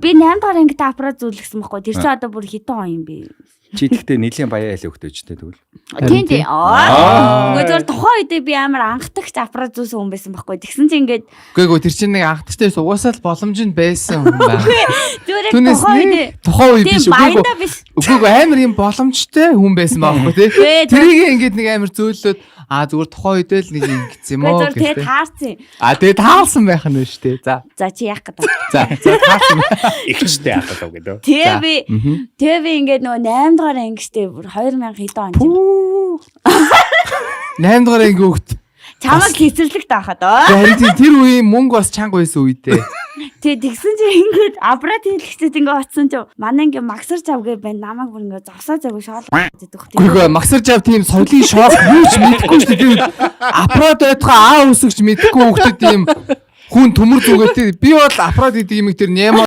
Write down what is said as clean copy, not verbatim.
Би 8 дахь ангид аппарат зөвлөсөн байхгүй. Тэр чинь одоо бүр хитэн гоё юм бэ. Чи тэгтээ нэлийн баяа айл өгтөөжтэй тэгвэл. Тийм. Зүгээр тухайн үедээ би амар анхдагч аппарат зүүсэн хүн байсан байхгүй. Тэгсэн чинь ингээд үгүй тэр чинь нэг анхдагчтай угаасаа л боломж нь байсан хүн байна. зүгээр тухайн үе биш үгүй амар юм боломжтой хүн байсан байхгүй тий. Тэрийг ингээд нэг амар зөөлөөд зүгээр тухайн үедээ л нэг юм гэсэн юм уу гэдэг. Тэгээ таарсан. Тэгээ таарсан байх нь шүү дээ. За чи яах гэдэг. За таарсан. Ихчтэй яах гэдэг. Тэгээ би ингээд нөгөө 8 дахь ангитэй бүр 2000 хэдэн он. 8 дахь анги хөвгт. Чамаг хэцэрлэг таахад оо. Харин тэр үеийн мөнгө бас чанга байсан үедээ. Тэгээ тэгсэн чи ингээд аппарат хийлгэцэд ингээд оцсон чи манай ингээд магсар завгээ байна. Намайг бүр ингээд зогсоо завгүй шоол гэдэг. Үгүй магсар зав тийм соёлын шоол юуч мэдэхгүй шүү дээ. Аппарат байтгаа аа үсгэж мэдэхгүй хөвгтөд ийм хүн төмөр зүгээтэй. Би бол аппарат гэдэг юм тэр нэм